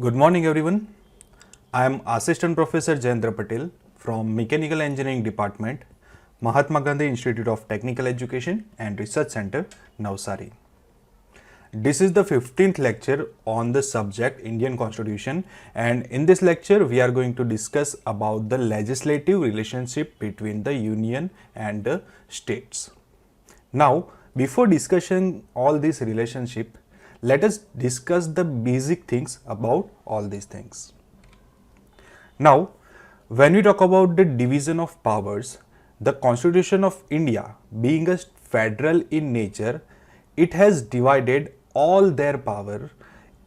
Good morning everyone. I am Assistant Professor Jayendra Patel from Mechanical Engineering Department, Mahatma Gandhi Institute of Technical Education and Research Center, Navsari. This is the 15th lecture on the subject Indian Constitution, and in this lecture we are going to discuss about the legislative relationship between the union and the states. Now, before discussing all this relationship, let us discuss the basic things about all these things. Now, when we talk about the division of powers, the Constitution of India, being a federal in nature, it has divided all their power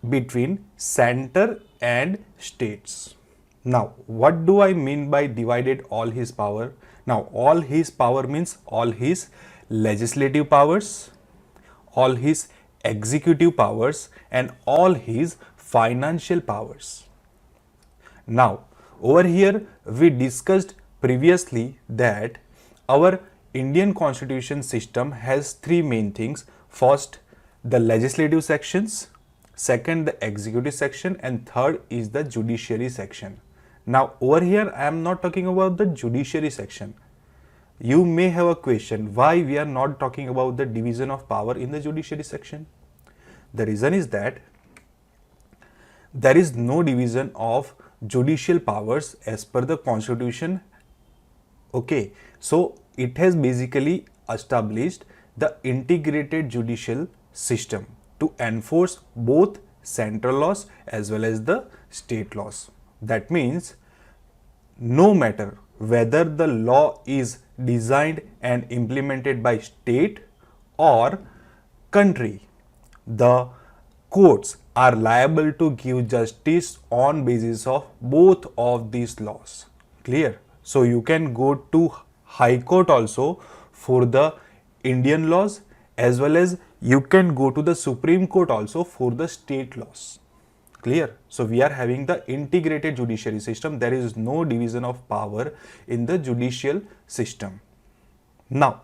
between center and states. Now, what do I mean by divided all his power? Now, all his power means all his legislative powers, all his executive powers, and all his financial powers. Now, over here we discussed previously that our Indian constitution system has three main things. First, the legislative sections, second, the executive section, and third is the judiciary section. Now, over here I am not talking about the judiciary section. You may have a question, why we are not talking about the division of power in the judiciary section? The reason is that there is no division of judicial powers as per the constitution. Okay, so it has basically established the integrated judicial system to enforce both central laws as well as the state laws. That means no matter whether the law is designed and implemented by state or country, the courts are liable to give justice on basis of both of these laws. Clear? So you can go to High Court also for the Indian laws, as well as you can go to the Supreme Court also for the state laws. Clear? So we are having the integrated judiciary system. There is no division of power in the judicial system. Now,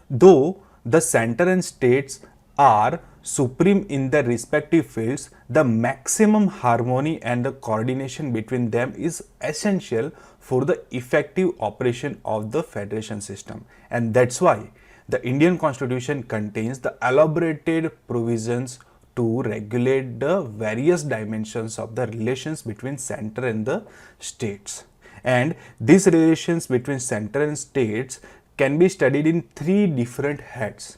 though the center and states are supreme in their respective fields, the maximum harmony and the coordination between them is essential for the effective operation of the federation system. And that's why the Indian Constitution contains the elaborated provisions to regulate the various dimensions of the relations between center and the states. And these relations between center and states can be studied in three different heads.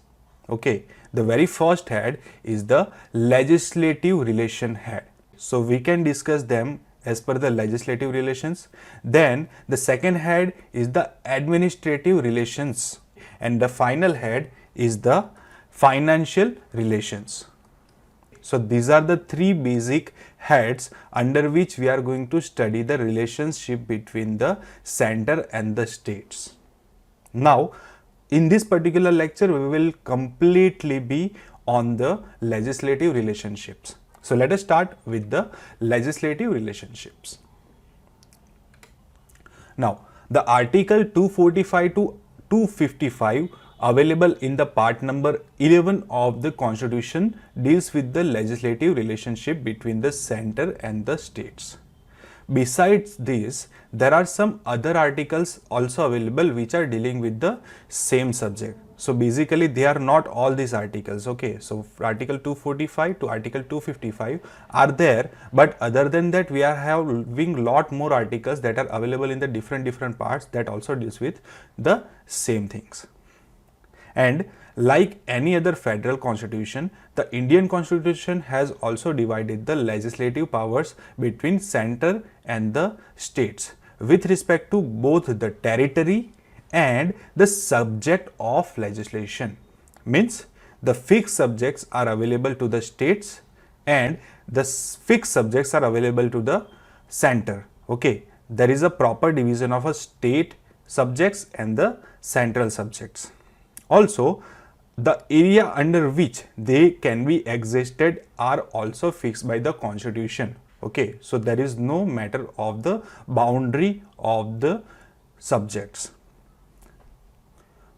Okay, the very first head is the legislative relation head. So we can discuss them as per the legislative relations. Then the second head is the administrative relations, and the final head is the financial relations. So these are the three basic heads under which we are going to study the relationship between the center and the states. Now, in this particular lecture, we will completely be on the legislative relationships. So let us start with the legislative relationships. Now, the article 245 to 255 available in the part number 11 of the Constitution deals with the legislative relationship between the center and the states. Besides this, there are some other articles also available which are dealing with the same subject. So basically they are not all these articles. Okay, so article 245 to article 255 are there, but other than that we are having lot more articles that are available in the different parts that also deals with the same things. And like any other federal constitution, the Indian Constitution has also divided the legislative powers between center and the states with respect to both the territory and the subject of legislation. Means the fixed subjects are available to the states and the fixed subjects are available to the center. Okay, there is a proper division of a state subjects and the central subjects. Also, the area under which they can be exhausted are also fixed by the constitution. Okay, so there is no matter of the boundary of the subjects.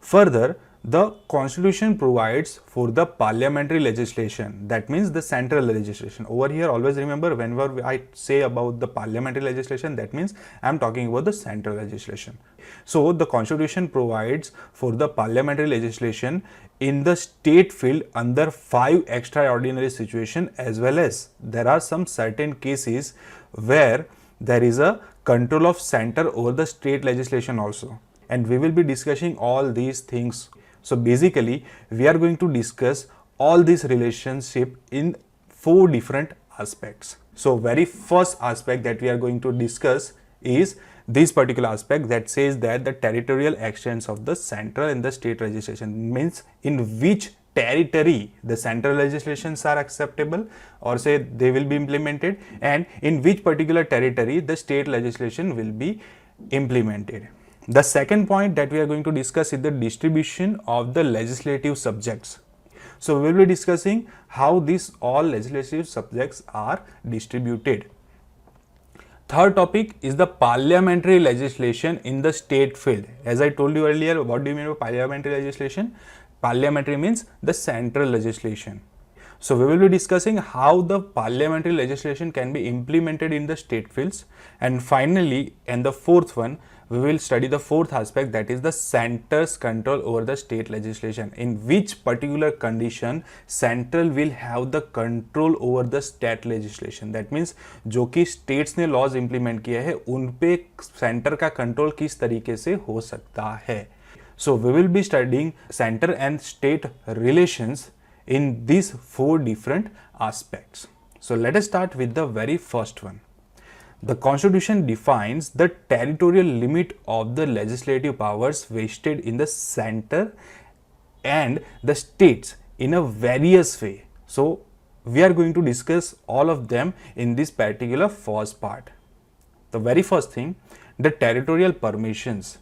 Further, The constitution provides for the parliamentary legislation, that means the central legislation. Over here always remember, whenever I say about the parliamentary legislation, that means I am talking about the central legislation. So the constitution provides for the parliamentary legislation in the state field under 5 extraordinary situations, as well as there are some certain cases where there is a control of center over the state legislation also, and we will be discussing all these things. So basically we are going to discuss all this relationship in 4 different aspects. So very first aspect that we are going to discuss is this particular aspect that says that the territorial extents of the central and the state legislation, means in which territory the central legislations are acceptable or say they will be implemented, and in which particular territory the state legislation will be implemented. The second point that we are going to discuss is the distribution of the legislative subjects. So we will be discussing how these all legislative subjects are distributed. Third topic is the parliamentary legislation in the state field. As I told you earlier, what do you mean by parliamentary legislation? Parliamentary means the central legislation. So we will be discussing how the parliamentary legislation can be implemented in the state fields. And finally, and the fourth one, we will study the fourth aspect, that is the center's control over the state legislation. In which particular condition central will have the control over the state legislation. That means जो कि states ने laws implement किए हैं उन पे center का control किस तरीके से हो सकता है. So we will be studying center and state relations in these 4 different aspects. So let us start with the very first one. The constitution defines the territorial limit of the legislative powers vested in the center and the states in a various way. So we are going to discuss all of them in this particular first part. The very first thing, the territorial permissions.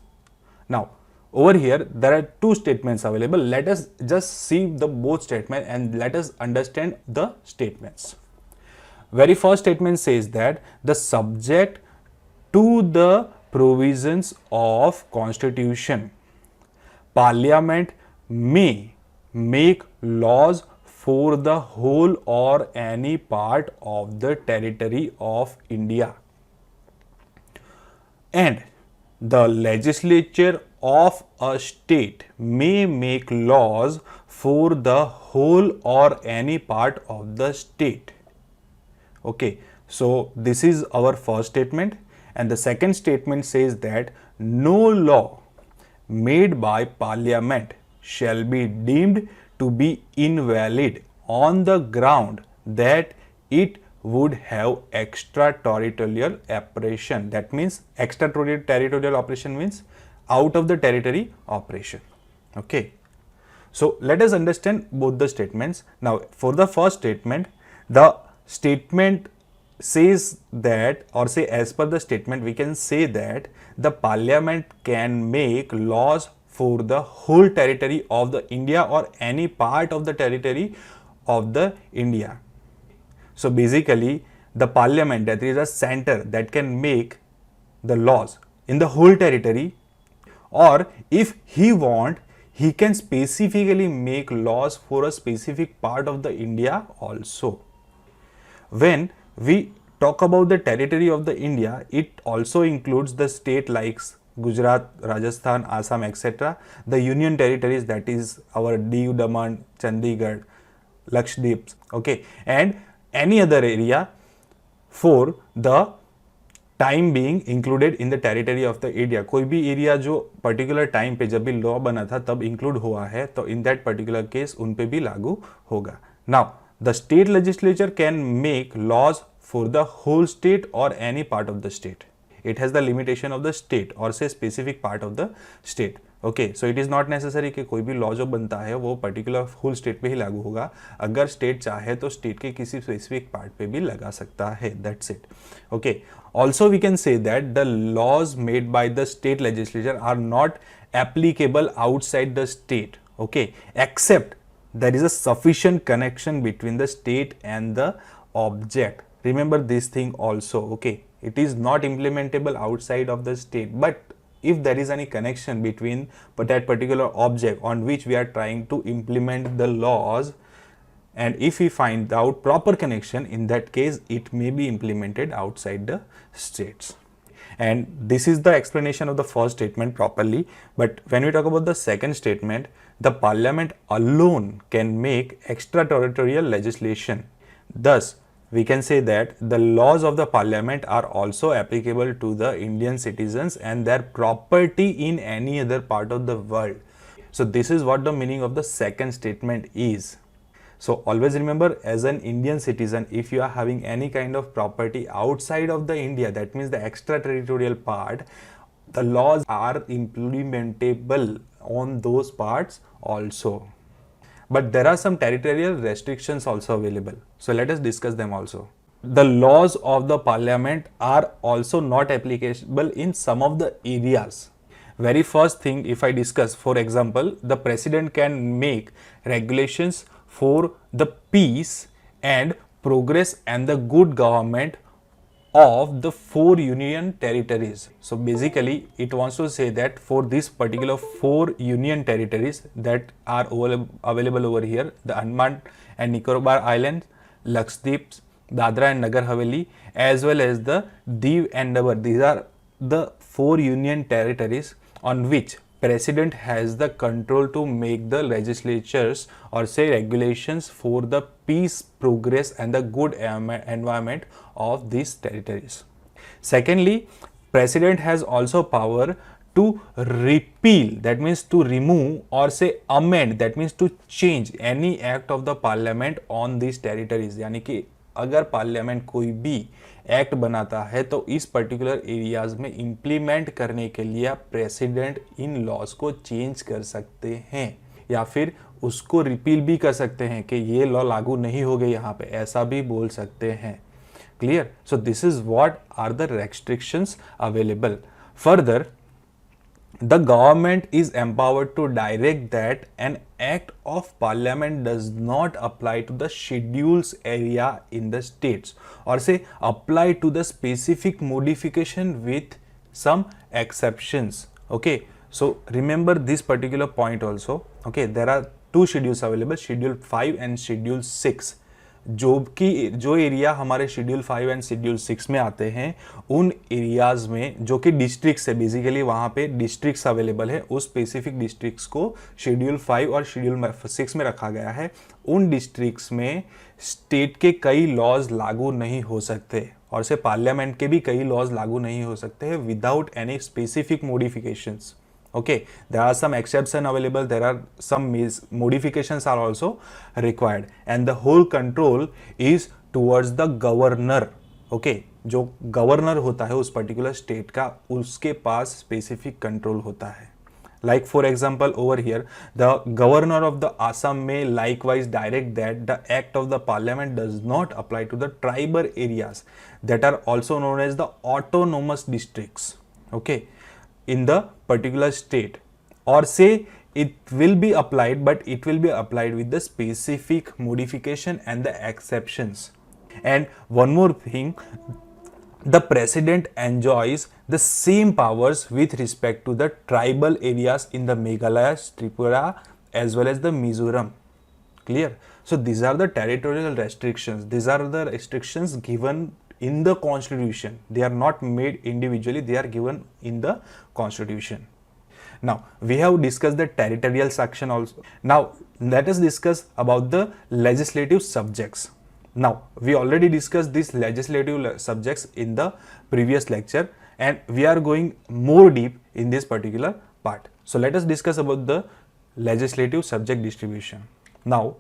Now over here there are 2 statements available. Let us just see the both statements and let us understand the statements. Very first statement says that the subject to the provisions of constitution, parliament may make laws for the whole or any part of the territory of India, and the legislature of a state may make laws for the whole or any part of the state. Okay, so this is our first statement, and the second statement says that no law made by parliament shall be deemed to be invalid on the ground that it would have extraterritorial operation. That means extraterritorial operation means out of the territory operation. Okay, so let us understand both the statements. Now for the first statement, the statement says that, or say as per the statement we can say that the parliament can make laws for the whole territory of the India or any part of the territory of the India. So basically the parliament, that is a center that can make the laws in the whole territory, or if he want, he can specifically make laws for a specific part of the India also. When we talk about the territory of the India, it also includes the state like Gujarat, Rajasthan, Assam, etc. The union territories, that is our Diu, Daman, Chandigarh, Lakshadweep, okay, and any other area for the time being included in the territory of the area. कोई भी area जो particular time पे जब भी law बना था तब include हुआ है तो इन दैट पर्टिकुलर केस उन पे भी लागू होगा. Now the state legislature can make laws for the whole state और any part of the state. It has the limitation of the state और से specific part of the state. Okay, so it is not necessary कि कोई भी law जो बनता है वो पर्टिकुलर होल स्टेट पे ही लागू होगा. अगर स्टेट चाहे तो स्टेट के किसी स्पेसिफिक पार्ट पे भी लगा सकता है. That's it. Okay, also we can say that the laws made by the state legislature are not applicable outside the state, okay, except there is a sufficient connection between the state and the object. Remember this thing also. Okay, it is not implementable outside of the state, but if there is any connection between that particular object on which we are trying to implement the laws, and if we find out proper connection, in that case it may be implemented outside the states. And this is the explanation of the first statement properly. But when we talk about the second statement, the parliament alone can make extraterritorial legislation. Thus, we can say that the laws of the parliament are also applicable to the Indian citizens and their property in any other part of the world. So this is what the meaning of the second statement is. So always remember, as an Indian citizen, if you are having any kind of property outside of the India, that means the extraterritorial part, the laws are implementable on those parts also. But there are some territorial restrictions also available. So let us discuss them also. The laws of the parliament are also not applicable in some of the areas. Very first thing, if I discuss, for example, the president can make regulations for the peace and progress and the good government of the 4 union territories. So basically it wants to say that for this particular 4 union territories that are available over here, the Andaman and Nicobar Islands, Lakshadweep, Dadra and Nagar Haveli, as well as the Diu and Daman. These are the 4 union territories on which president has the control to make the legislatures or say regulations for the peace, progress and the good environment of these territories. Secondly, president has also power to repeal, that means to remove, or say amend, that means to change any act of the parliament on these territories. यानी कि अगर parliament कोई भी act बनाता है तो इस particular areas में इम्प्लीमेंट करने के लिए आप प्रेसिडेंट इन लॉज को चेंज कर सकते हैं या फिर उसको रिपील भी कर सकते हैं कि ये लॉ लागू नहीं हो गए यहाँ पे, ऐसा भी बोल सकते हैं. Clear? So this is what are the restrictions available. Further, the government is empowered to direct that an act of parliament does not apply to the schedules area in the states or say apply to the specific modification with some exceptions. Okay, so remember this particular point also. Okay, there are 2 schedules available, schedule 5 and schedule 6. जो area हमारे schedule 5 and schedule 6 में आते हैं, उन areas में जो कि districts है, बेसिकली वहाँ पे डिस्ट्रिक्ट्स अवेलेबल है, उस स्पेसिफिक डिस्ट्रिक्ट्स को शेड्यूल 5 और शेड्यूल 6 में रखा गया है. उन डिस्ट्रिक्ट्स में स्टेट के कई लॉज लागू नहीं हो सकते और से पार्लियामेंट के भी कई लॉज लागू नहीं हो सकते हैं without any specific modifications. Okay, there are some exceptions available, there are some modifications are also required and the whole control is towards the governor. Okay, जो गवर्नर होता है उस पर्टिकुलर स्टेट का, उसके पास स्पेसिफिक कंट्रोल होता है. Like for example over here, the governor of the Assam may likewise direct that the act of the parliament does not apply to the tribal areas that are also known as the autonomous districts. Okay, in the particular state, or say it will be applied, but it will be applied with the specific modification and the exceptions. And one more thing, the president enjoys the same powers with respect to the tribal areas in the Meghalaya, Tripura as well as the Mizoram. Clear? So these are the territorial restrictions. These are the restrictions given in the constitution. They are not made individually, they are given in the constitution. Now we have discussed the territorial section also. Now let us discuss about the legislative subjects. Now we already discussed these legislative subjects in the previous lecture and we are going more deep in this particular part. So let us discuss about the legislative subject distribution. Now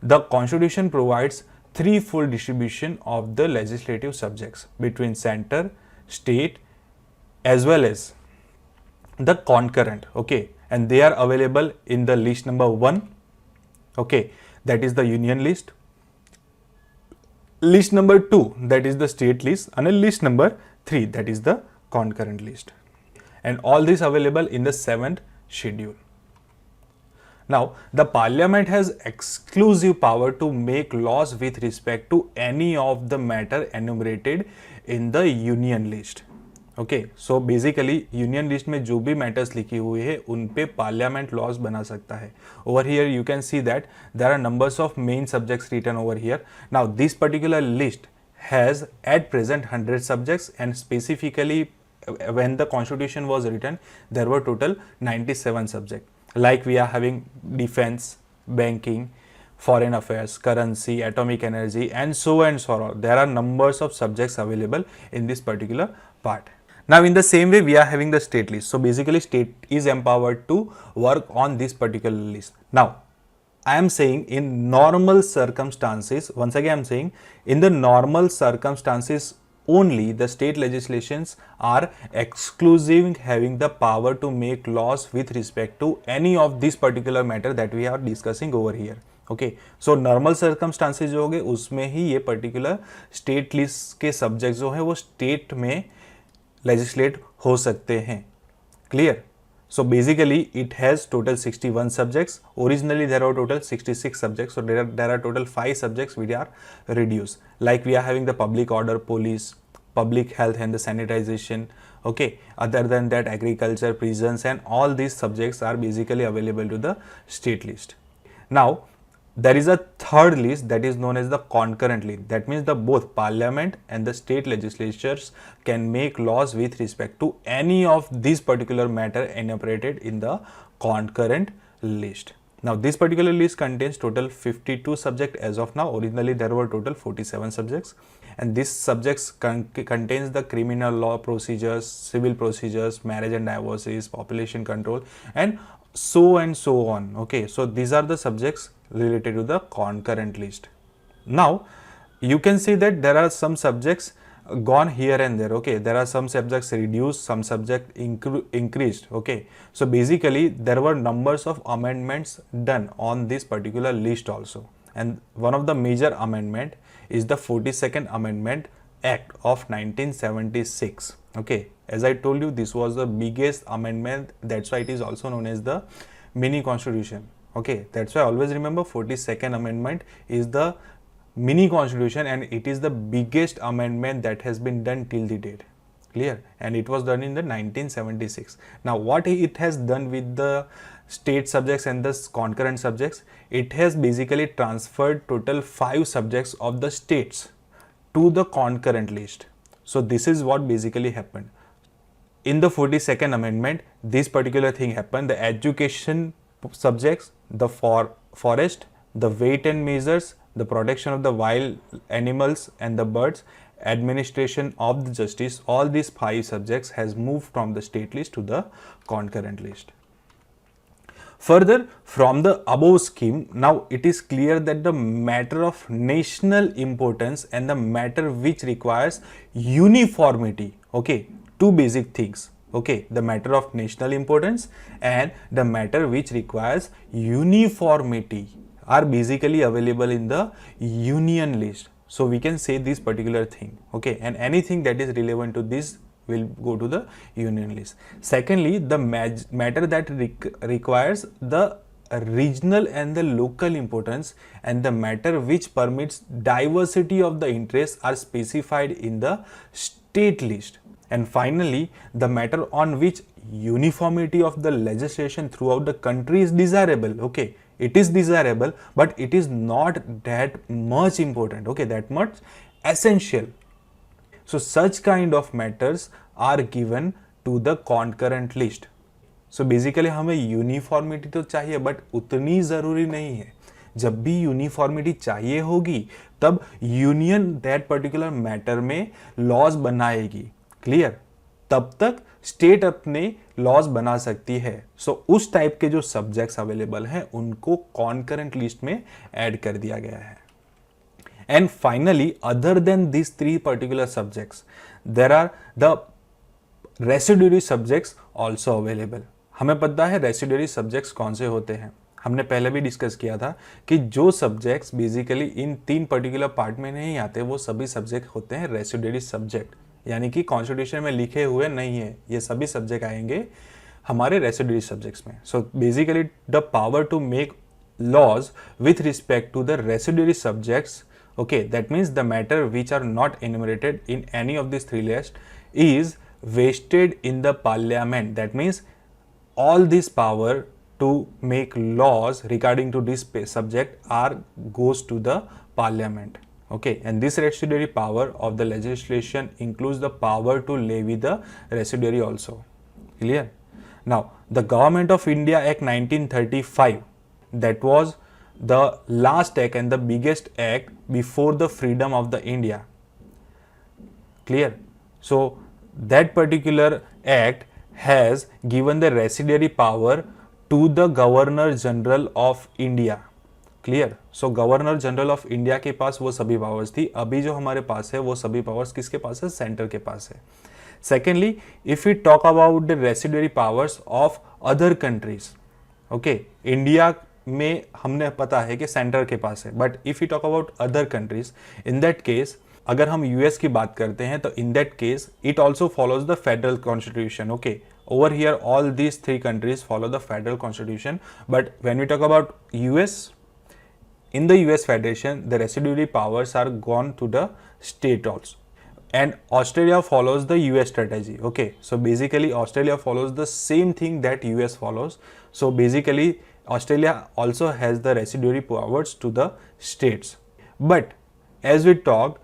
the constitution provides threefold distribution of the legislative subjects between center, state as well as the concurrent. Okay, and they are available in the list number 1. Okay, that is the union list. List number 2, that is the state list, and list number 3, that is the concurrent list. And all these available in the 7th schedule. Now, the parliament has exclusive power to make laws with respect to any of the matter enumerated in the union list. Okay, so basically union list में जो भी matters लिखी हुई है उन पे parliament laws बना सकता है. Over here you can see that there are numbers of main subjects written over here. Now this particular list has at present 100 subjects, and specifically when the constitution was written there were total 97 subjects. Like we are having defense, banking, foreign affairs, currency, atomic energy, and so on. There are numbers of subjects available in this particular part. Now in the same way we are having the state list. So basically state is empowered to work on this particular list. Now I am saying in normal circumstances, once again I am saying in the normal circumstances only the state legislations are exclusive having the power to make laws with respect to any of this particular matter that we are discussing over here. Okay, so normal circumstances जो होंगे उसमें ही ये particular state list के subject जो है वो state में legislate हो सकते हैं. Clear? So basically it has total 61 subjects. Originally there were total 66 subjects. So there are total 5 subjects which are reduced. Like we are having the public order, police, public health and the sanitization. Okay. Other than that, agriculture, prisons, and all these subjects are basically available to the state list. Now there is a third list that is known as the concurrent list. That means the both parliament and the state legislatures can make laws with respect to any of these particular matter enumerated in the concurrent list. Now this particular list contains total 52 subjects as of now. Originally there were total 47 subjects, and these subjects contains the criminal law procedures, civil procedures, marriage and divorces, population control, and so on. Okay, so these are the subjects related to the concurrent list. Now you can see that there are some subjects gone here and there. Okay, there are some subjects reduced, some subject increased. Okay, so basically there were numbers of amendments done on this particular list also, and one of the major amendment is the 42nd Amendment Act of 1976. Okay, as I told you, this was the biggest amendment, that's why it is also known as the mini constitution. Okay, that's why always remember 42nd Amendment is the mini constitution, and it is the biggest amendment that has been done till the date. Clear? And it was done in the 1976. Now what it has done with the state subjects and the concurrent subjects, it has basically transferred total 5 subjects of the states to the concurrent list. So this is what basically happened. In the 42nd Amendment, this particular thing happened. The education subjects, the forest, the weight and measures, the protection of the wild animals and the birds, administration of the justice, all these 5 subjects has moved from the state list to the concurrent list. Further, from the above scheme, now it is clear that the matter of national importance and the matter which requires uniformity, okay, 2 basic things. Okay, the matter of national importance and the matter which requires uniformity are basically available in the union list. So we can say this particular thing. Okay, and anything that is relevant to this will go to the union list. Secondly, the matter that requires the regional and the local importance and the matter which permits diversity of the interests are specified in the state list. And finally, the matter on which uniformity of the legislation throughout the country is desirable. Okay, it is desirable, but it is not that much important. Okay, that much essential. So such kind of matters are given to the concurrent list. So basically हमें uniformity तो चाहिए, but उतनी ज़रूरी नहीं है. जब भी uniformity चाहिए होगी तब यूनियन दैट पर्टिकुलर मैटर में लॉज बनाएगी. क्लियर? तब तक स्टेट अपने लॉज बना सकती है. सो उस टाइप के जो सब्जेक्ट्स अवेलेबल हैं उनको कॉन्करेंट लिस्ट में ऐड कर दिया गया है. And finally, other than these 3 particular subjects, there are the residuary subjects also available. हमें पता है residuary subjects कौन से होते हैं. हमने पहले भी डिस्कस किया था कि जो सब्जेक्ट्स बेसिकली इन 3 पर्टिकुलर पार्ट में नहीं आते वो सभी सब्जेक्ट होते हैं रेसिडुअरी सब्जेक्ट, यानी कि कॉन्स्टिट्यूशन में लिखे हुए नहीं है. ये सभी सब्जेक्ट आएंगे हमारे रेसिडुअरी सब्जेक्ट्स में. So basically the power to make laws with respect to the residuary subjects, okay, that means the matter which are not enumerated in any of these 3 lists is vested in the parliament. That means all this power to make laws regarding to this subject are goes to the parliament. Okay, and this residuary power of the legislation includes the power to levy the residuary also. Clear? Now, the Government of India Act 1935, that was the last act and the biggest act before the freedom of the India. Clear? So, that particular act has given the residuary power to the Governor General of India. Clear? So governor general of India के पास वो सभी powers थी. अभी जो हमारे पास है वो सभी पावर्स किसके पास है? सेंटर के पास है. Secondly, if you talk about the residuary powers of other countries, okay, India में हमने पता है कि सेंटर के पास है, but if you talk about other countries, in that case अगर हम यूएस की बात करते हैं तो in that case it also follows the federal constitution. Okay, over here all these three countries follow the federal constitution, but when we talk about US, in the US Federation the residuary powers are gone to the state also, and Australia follows the US strategy. Okay, so basically Australia follows the same thing that US follows. So basically Australia also has the residuary powers to the states, but as we talked,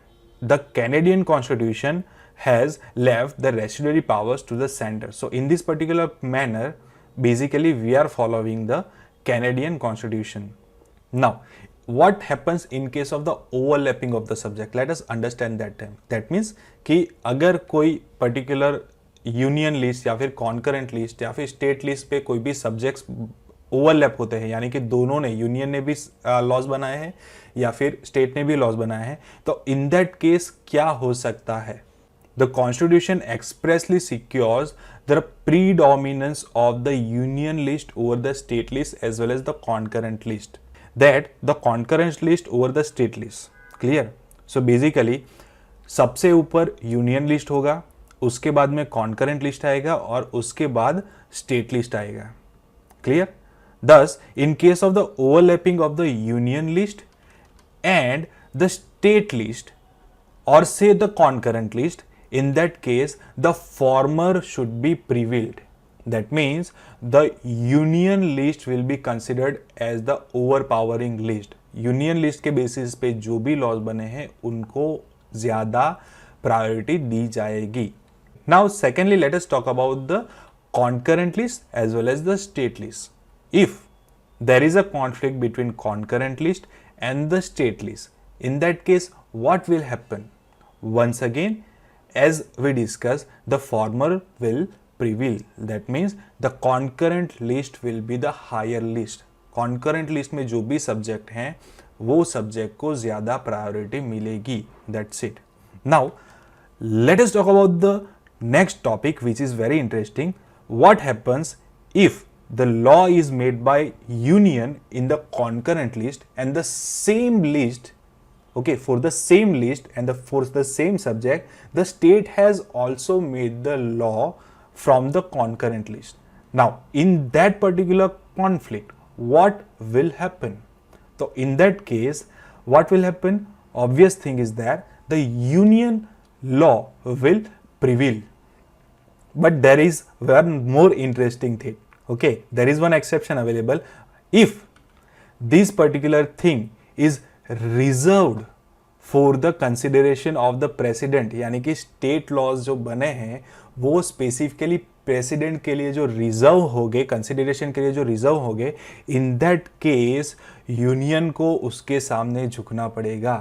the Canadian Constitution has left the residuary powers to the center. So in this particular manner, basically we are following the Canadian Constitution. Now, what happens in case of the overlapping of the subject? Let us understand that time. That means कि अगर कोई particular union list या फिर concurrent list या फिर state list पे कोई भी सब्जेक्ट्स ओवरलैप होते हैं, यानी कि दोनों ने, यूनियन ने भी लॉज बनाए हैं या फिर स्टेट ने भी लॉज बनाए हैं, तो इन दैट केस क्या हो सकता है? The Constitution expressly secures the predominance of the union list over the state list as well as the concurrent list. That the concurrent list over the state list. Clear? So basically सबसे ऊपर union list होगा, उसके बाद में concurrent list आएगा और उसके बाद स्टेट लिस्ट आएगा. Clear? Thus, in case of the overlapping of the union list and the state list or say the concurrent list, in that case the former should be prevailed. That means the union list will be considered as the overpowering list. Union list के basis पे जो भी laws बने हैं उनको ज़्यादा priority दी जाएगी. Now secondly, let us talk about the concurrent list as well as the state list. If there is a conflict between concurrent list and the state list, in that case what will happen? Once again, as we discussed, the former will prevail. That means the concurrent list will be the higher list. Concurrent list में जो भी subject हैं वो subject को ज़्यादा priority मिलेगी. That's it. Now let us talk about the next topic which is very interesting. What happens if the law is made by union in the concurrent list and the same list, okay, for the same list and for the same subject, the state has also made the law from the concurrent list. Now, in that particular conflict, what will happen? So, in that case, what will happen? Obvious thing is that the union law will prevail. But there is one more interesting thing. Okay, there is one exception available. If this particular thing is reserved for the consideration of the president, यानी कि state laws जो बने हैं वो specifically president के लिए जो reserve हो गए, कंसिडरेशन के लिए जो रिजर्व हो गए, इन दैट केस यूनियन को उसके सामने झुकना पड़ेगा.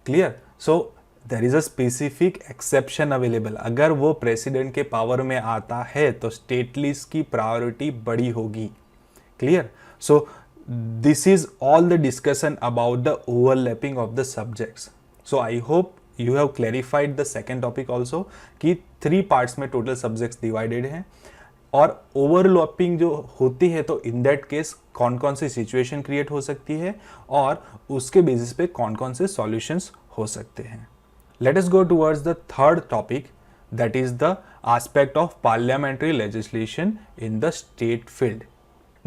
Clear? So there is a specific exception available. अगर वो प्रेसिडेंट के पावर में आता है तो स्टेट लिस्ट की प्रायोरिटी बड़ी होगी. Clear? So this is all the discussion about the overlapping of the subjects. So I hope you have clarified the second topic also कि 3 parts में total subjects divided हैं और overlapping जो होती है तो in that case कौन कौन सी situation create हो सकती है और उसके basis पे कौन कौन से solutions हो सकते हैं. Let us go towards the third topic, that is the aspect of parliamentary legislation in the state field.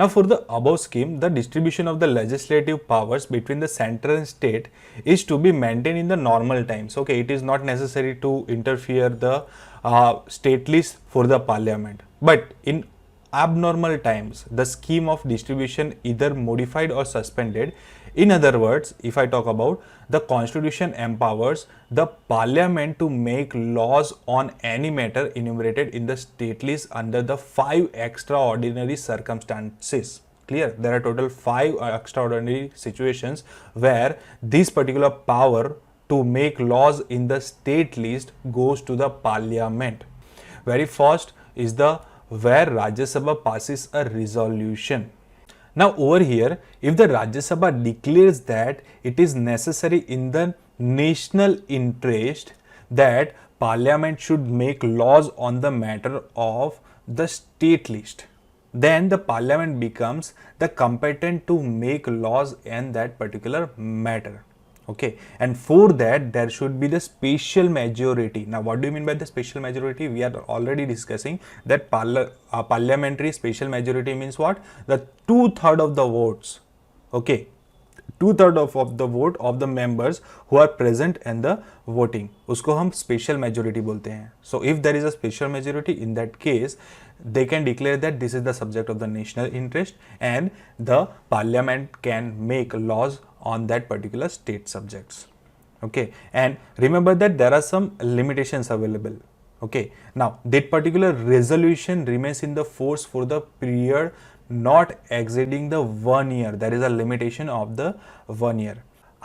Now for the above scheme, the distribution of the legislative powers between the center and state is to be maintained in the normal times. Okay, it is not necessary to interfere the state list for the parliament. But in abnormal times, the scheme of distribution either modified or suspended. In other words, if I talk about, the constitution empowers the parliament to make laws on any matter enumerated in the state list under the 5 extraordinary circumstances. Clear? There are total 5 extraordinary situations where this particular power to make laws in the state list goes to the parliament. Very first is the where Rajya Sabha passes a resolution. Now over here, if the Rajya Sabha declares that it is necessary in the national interest that parliament should make laws on the matter of the state list, then the parliament becomes the competent to make laws in that particular matter. Okay, and for that there should be the special majority. Now what do you mean by the special majority? We are already discussing that parliamentary special majority means what? The 2/3 of the votes. Okay, 2/3 of the vote of the members who are present in the voting, उसको हम special majority बोलते हैं. So if there is a special majority, in that case they can declare that this is the subject of the national interest and the parliament can make laws on that particular state subjects. Okay, and remember that there are some limitations available. Okay, now that particular resolution remains in the force for the period not exceeding the 1 year. There is a limitation of the 1 year.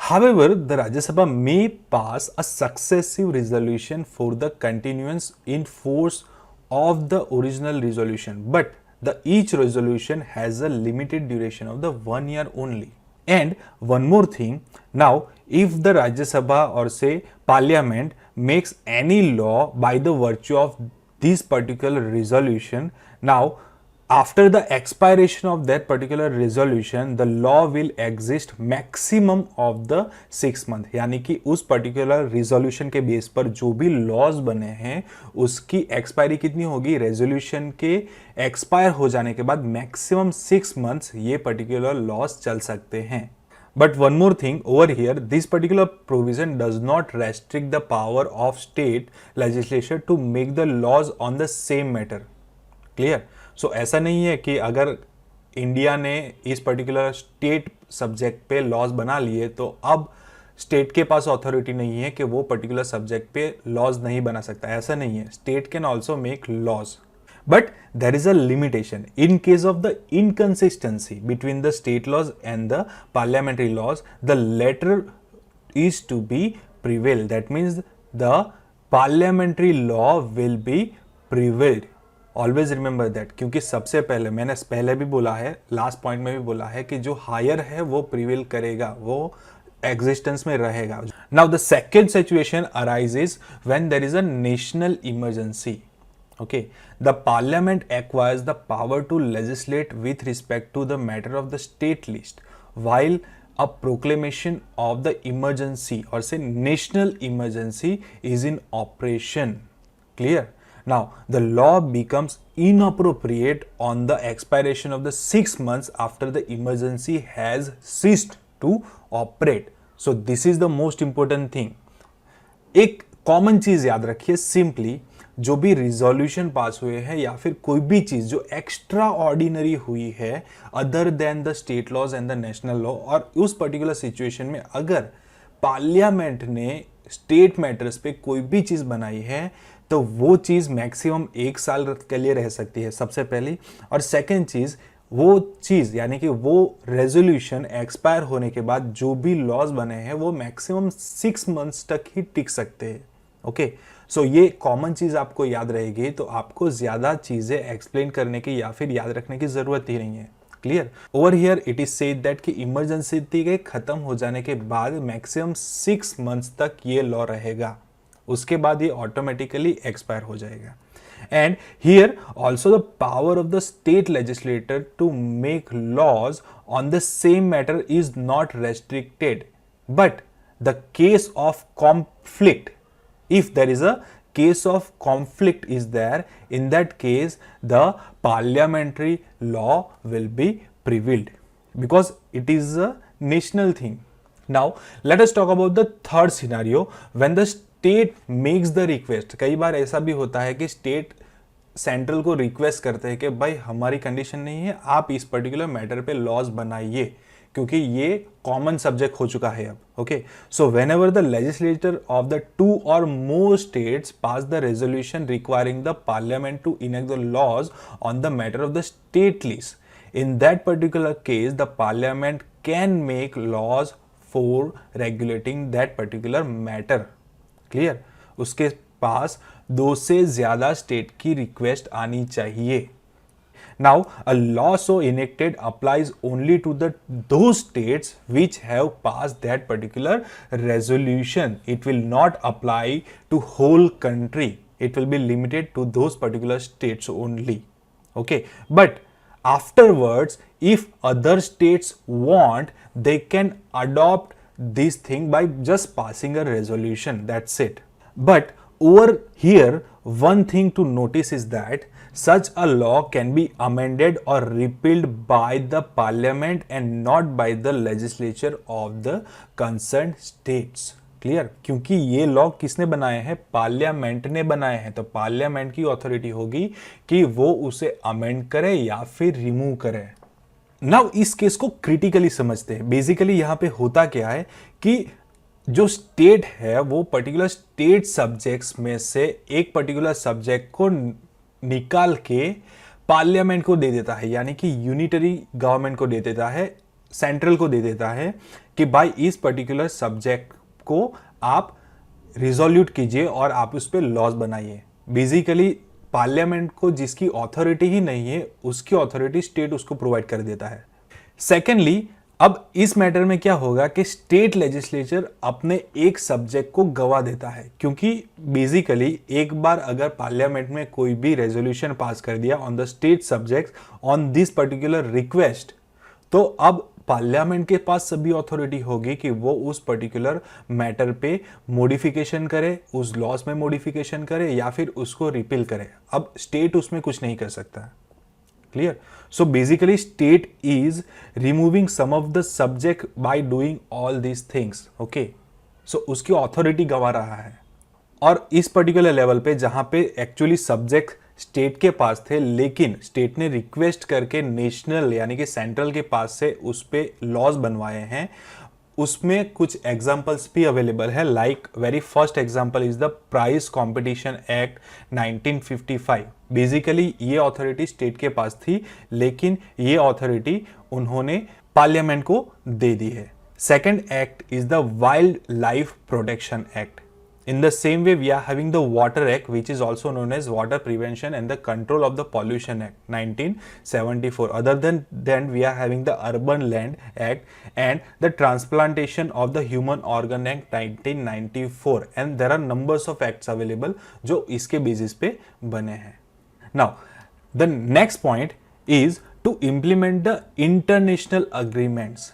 However, the Rajya Sabha may pass a successive resolution for the continuance in force of the original resolution, but each resolution has a limited duration of the 1 year only. And one more thing, now if the Rajya Sabha or say parliament makes any law by the virtue of this particular resolution, now after the expiration of that particular resolution, the law will exist maximum of the 6 month. यानी कि उस particular resolution के base पर जो भी laws बने हैं उसकी expiry कितनी होगी? resolution के expire हो जाने के बाद maximum 6 months ये particular laws चल सकते हैं. But one more thing over here, this particular provision does not restrict the power of state legislature to make the laws on the same matter. Clear? So ऐसा नहीं है कि अगर India ने इस पर्टिकुलर स्टेट सब्जेक्ट पे laws बना लिए तो अब स्टेट के पास अथॉरिटी नहीं है कि वो पर्टिकुलर सब्जेक्ट पे लॉज नहीं बना सकता. ऐसा नहीं है. State can also make laws, but there is a limitation. In case of the inconsistency between the state laws and the parliamentary laws, the latter is to be prevail. That means the parliamentary law will be prevailed. Always remember that, क्योंकि सबसे पहले मैंने पहले भी बोला है, last point में भी बोला है कि जो हायर है वो प्रिवेल करेगा, वो एग्जिस्टेंस में रहेगा. Now the second situation arises when there is a national emergency. Okay, the parliament acquires the power to legislate with respect to the matter of the state list while a proclamation of the emergency or say national emergency is in operation. Clear? Now the law becomes inappropriate on the expiration of the 6 months after the emergency has ceased to operate. So this is the most important thing. एक common चीज याद रखिए, simply जो भी resolution pass हुए हैं या फिर कोई भी चीज जो एक्स्ट्रा ऑर्डिनरी हुई है other than the state laws and the national law, और उस पर्टिकुलर सिचुएशन में अगर पार्लियामेंट ने स्टेट मैटर्स पे कोई भी चीज बनाई है तो वो चीज मैक्सिमम 1 साल के लिए रह सकती है, सबसे पहली. और सेकेंड चीज, वो चीज यानी कि वो रेजोल्यूशन एक्सपायर होने के बाद जो भी लॉज बने हैं वो मैक्सिमम 6 मंथ्स तक ही टिक सकते हैं. ओके, सो ये कॉमन चीज आपको याद रहेगी, तो आपको ज्यादा चीजें एक्सप्लेन करने की या फिर याद रखने की जरूरत ही नहीं है. Clear? Over here it is said that कि इमरजेंसी के खत्म हो जाने के बाद मैक्सिमम 6 मंथ्स तक ये लॉ रहेगा, उसके बाद ये ऑटोमेटिकली एक्सपायर हो जाएगा. And here also the power of the state legislator to make laws on the same matter is not restricted, but the case of conflict, if there is a case of conflict is there, in that case the parliamentary law will be prevailed because it is a national thing. Now let us talk about the third scenario when the state makes the request. कई बार ऐसा भी होता है कि state central को request करते हैं कि भाई हमारी कंडीशन नहीं है, आप इस पर्टिकुलर मैटर पे लॉज बनाइए, क्योंकि ये कॉमन सब्जेक्ट हो चुका है अब। Okay, so whenever the legislator of the two और more states pass the resolution requiring the parliament to enact the laws on the matter of the state list, in that particular case the parliament can make laws for regulating that particular matter। clear? उसके पास 2 से ज्यादा state की request आनी चाहिए। Now a law so enacted applies only to those states which have passed that particular resolution. It will not apply to whole country, it will be limited to those particular states only। okay, but afterwards if other states want, they can adopt this thing by just passing a resolution, that's it। but over here one thing to notice is that such a law can be amended or repealed by the parliament and not by the legislature of the concerned states। Clear? क्योंकि ये law किसने बनाए हैं? Parliament ने बनाए हैं, तो parliament की अथॉरिटी होगी कि वो उसे अमेंड करे या फिर रिमूव करे। नाउ इस केस को क्रिटिकली समझते हैं। बेसिकली यहां पे होता क्या है कि जो स्टेट है वो पर्टिकुलर स्टेट सब्जेक्ट्स में से एक पर्टिकुलर सब्जेक्ट को निकाल के पार्लियामेंट को दे देता है, यानी कि यूनिटरी गवर्नमेंट को दे देता है, सेंट्रल को दे देता है कि भाई इस पर्टिकुलर सब्जेक्ट को आप रिजोल्यूट कीजिए और आप उस पर लॉज बनाइए। बेसिकली पार्लियामेंट को जिसकी अथॉरिटी ही नहीं है उसकी अथॉरिटी स्टेट उसको प्रोवाइड कर देता है। सेकेंडली, अब इस मैटर में क्या होगा कि स्टेट लेजिस्लेचर अपने एक सब्जेक्ट को गवा देता है, क्योंकि बेसिकली एक बार अगर पार्लियामेंट में कोई भी रेजोल्यूशन पास कर दिया on the state subject on this particular request, तो अब पार्लियामेंट के पास सभी अथॉरिटी होगी कि वो उस पर्टिकुलर मैटर पे मॉडिफिकेशन करे, उस लॉज में मॉडिफिकेशन करे या फिर उसको रिपील करे। अब स्टेट उसमें कुछ नहीं कर सकता। Clear? So basically state is removing some of the subject by doing all these things. Okay, so उसकी अथॉरिटी गंवा रहा है। और इस पर्टिकुलर लेवल पे जहां पे एक्चुअली सब्जेक्ट स्टेट के पास थे, लेकिन स्टेट ने रिक्वेस्ट करके नेशनल यानी कि सेंट्रल के पास से उस पे लॉज बनवाए हैं, उसमें कुछ एग्जांपल्स भी अवेलेबल है। Like very first example is the price competition act 1955। Basically ये अथॉरिटी स्टेट के पास थी, लेकिन ये अथॉरिटी उन्होंने पार्लियामेंट को दे दी है। Second act is the wild life protection act. In the same way, we are having the Water Act, which is also known as Water Prevention and the Control of the Pollution Act 1974. Other than that, we are having the Urban Land Act and the Transplantation of the Human Organ Act 1994. And there are numbers of acts available जो इसके basis पे बने हैं। Now, the next point is to implement the international agreements.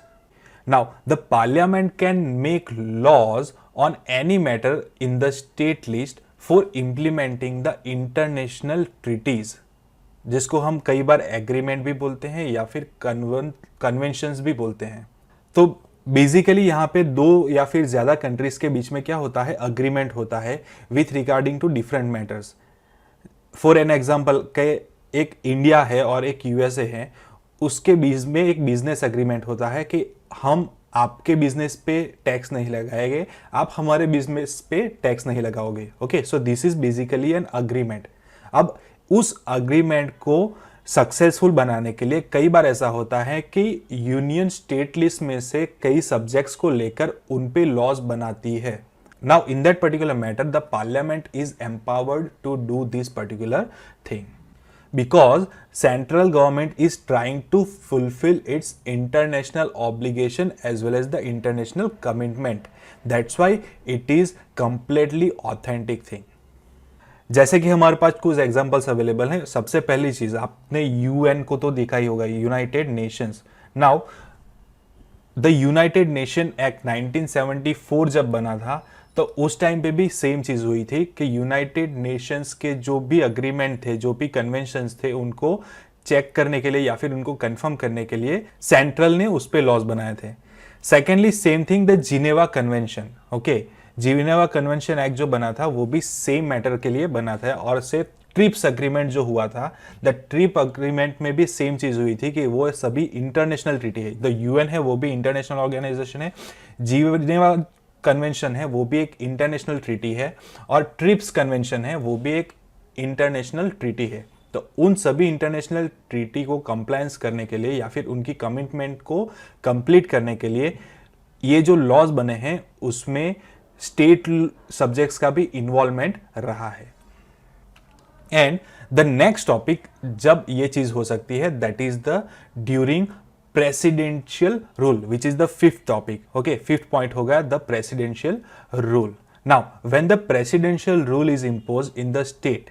Now, the Parliament can make laws on any matter in the state list for implementing the international treaties, जिसको हम कई बार agreement भी बोलते हैं या फिर कन्वेंशंस भी बोलते हैं। तो बेसिकली यहाँ पे दो या फिर ज्यादा कंट्रीज के बीच में क्या होता है? अग्रीमेंट होता है with regarding to different matters. For an example, एक इंडिया है और एक यूएसए है, उसके बीच में एक बिजनेस एग्रीमेंट होता है कि हम आपके बिजनेस पे टैक्स नहीं लगाएंगे, आप हमारे बिजनेस पे टैक्स नहीं लगाओगे। Okay, so this is basically an agreement. अब उस अग्रीमेंट को सक्सेसफुल बनाने के लिए कई बार ऐसा होता है कि यूनियन स्टेट लिस्ट में से कई सब्जेक्ट्स को लेकर उन पे लॉज बनाती है। Now in that particular matter the parliament is empowered to do this particular thing, because central government is trying to fulfill its international obligation as well as the international commitment. That's why it is completely authentic thing. जैसे कि हमारे पास कुछ examples available हैं। सबसे पहली चीज, आपने UN को तो देखा ही होगा, United Nations. Now the United nation act 1974 जब बना था तो उस टाइम पे भी सेम चीज हुई थी कि यूनाइटेड नेशंस के जो भी अग्रीमेंट थे, जो भी कन्वेंशंस थे, उनको चेक करने के लिए या फिर उनको कंफर्म करने के लिए सेंट्रल ने उस पे लॉज बनाए थे। Secondly same thing the Geneva convention, okay, Geneva convention act जो बना था वो भी सेम मैटर के लिए बना था, और से ट्रिप्स अग्रीमेंट जो हुआ था, द ट्रिप अग्रीमेंट में भी सेम चीज हुई थी कि वो सभी इंटरनेशनल ट्रीटी है, द यूएन है वो भी इंटरनेशनल ऑर्गेनाइजेशन है, जिनेवा कन्वेंशन है वो भी एक इंटरनेशनल ट्रीटी है, और ट्रिप्स कन्वेंशन है वो भी एक इंटरनेशनल ट्रीटी है। तो उन सभी इंटरनेशनल ट्रीटी को कंप्लायंस करने के लिए या फिर उनकी कमिटमेंट को कंप्लीट करने के लिए ये जो लॉज बने हैं उसमें स्टेट सब्जेक्ट्स का भी इन्वॉल्वमेंट रहा है। एंड द नेक्स्ट टॉपिक जब ये चीज हो सकती है that is the during presidential rule, which is the fifth topic, okay, fifth point होगा the presidential rule. Now when the presidential rule is imposed in the state,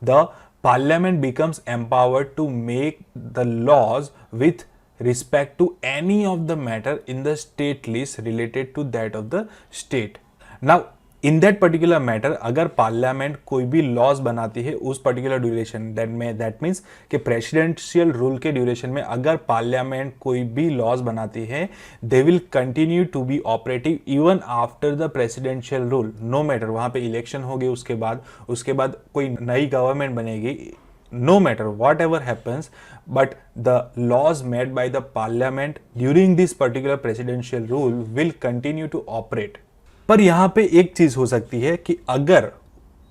the parliament becomes empowered to make the laws with respect to any of the matter in the state list related to that of the state. Now in that particular matter अगर parliament कोई भी laws बनाती है उस particular duration, that means कि presidential rule के duration में अगर पार्लियामेंट कोई भी लॉज बनाती है, they will continue to be operative even after the presidential rule, no matter वहां पे इलेक्शन होगी, उसके बाद कोई नई गवर्नमेंट बनेगी, no matter whatever happens, but the laws made by the parliament during this particular presidential rule will continue to operate. पर यहां पे एक चीज हो सकती है कि अगर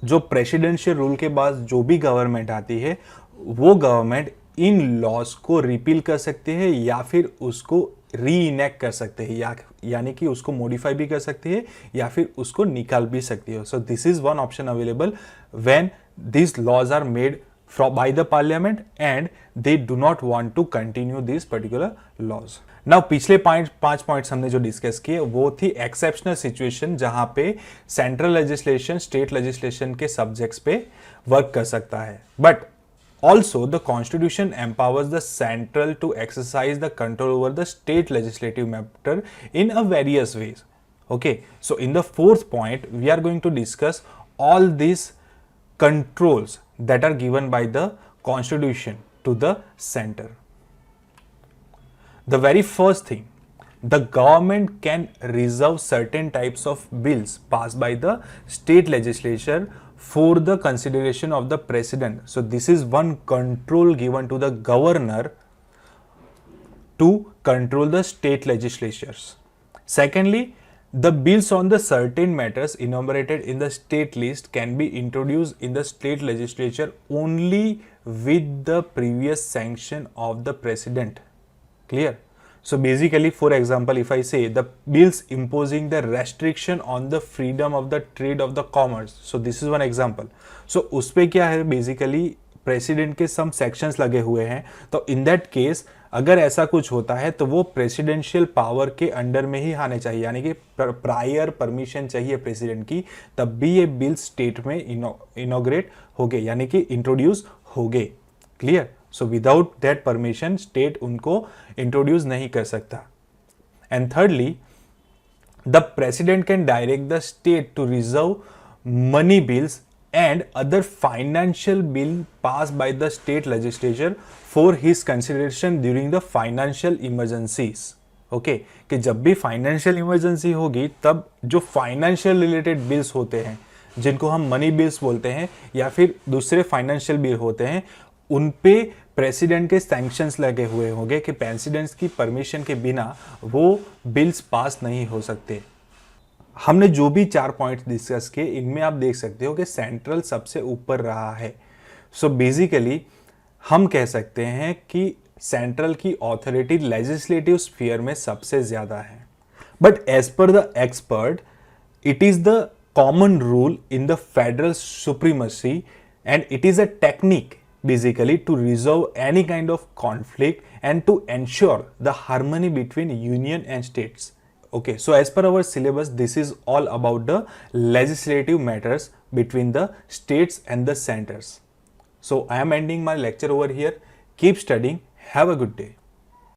जो प्रेसिडेंशियल रूल के बाद जो भी गवर्नमेंट आती है वो गवर्नमेंट इन लॉज को रिपील कर सकती है या फिर उसको री इनेक्ट कर सकते हैं, यानी कि उसको मॉडिफाई भी कर सकती है या फिर उसको निकाल भी सकती है। सो this is one option available when these laws are made by the parliament and they do not want to continue these particular laws. Now पिछले 5 पॉइंट्स हमने जो डिस्कस किए वो थी एक्सेप्शनल सिचुएशन जहां पे सेंट्रल लेजिस्लेशन स्टेट लेजिस्लेशन के subjects पे वर्क कर सकता है, but also the constitution empowers the central to exercise the control over the state legislative matter in a various ways. Okay, so in the fourth point we are going to discuss all these controls that are given by the constitution to the center. The very first thing, the government can reserve certain types of bills passed by the state legislature for the consideration of the president. So this is one control given to the governor to control the state legislatures. Secondly, the bills on the certain matters enumerated in the state list can be introduced in the state legislature only with the previous sanction of the president. Clear? So basically, for example, if I say the bills imposing the restriction on the freedom of the trade of the commerce, so this is one example. So उसपे क्या है, basically president के सम sections लगे हुए हैं, तो in that case अगर ऐसा कुछ होता है तो वो प्रेसिडेंशियल पावर के अंडर में ही आने चाहिए, यानी कि प्रायर परमिशन चाहिए प्रेसिडेंट की, तब भी ये बिल स्टेट में इनॉग्रेट हो गए, यानी कि इंट्रोड्यूस हो गए। Clear? So without that permission state उनको इंट्रोड्यूस नहीं कर सकता। And thirdly, the president can direct the state to reserve money bills and other financial bill passed by the state legislature for his consideration during the financial emergencies. Okay, कि जब भी financial emergency होगी तब जो financial related bills होते हैं जिनको हम मनी बिल्स बोलते हैं या फिर दूसरे फाइनेंशियल बिल होते हैं, उन पे प्रेसिडेंट के सैंक्शंस लगे हुए होंगे कि प्रेसिडेंट की परमिशन के बिना वो बिल्स पास नहीं हो सकते। हमने जो भी 4 पॉइंट्स डिस्कस किए इनमें आप देख सकते हो कि सेंट्रल सबसे ऊपर रहा है। सो बेसिकली हम कह सकते हैं कि सेंट्रल की ऑथोरिटी लेजिस्लेटिव स्फीयर में सबसे ज्यादा है, but as per the expert it is the common rule in the federal supremacy and it is a technique basically to resolve any kind of conflict and to ensure the harmony between union and states. Okay, so as per our syllabus, this is all about the legislative matters between the states and the centers. So I am ending my lecture over here. Keep studying. Have a good day.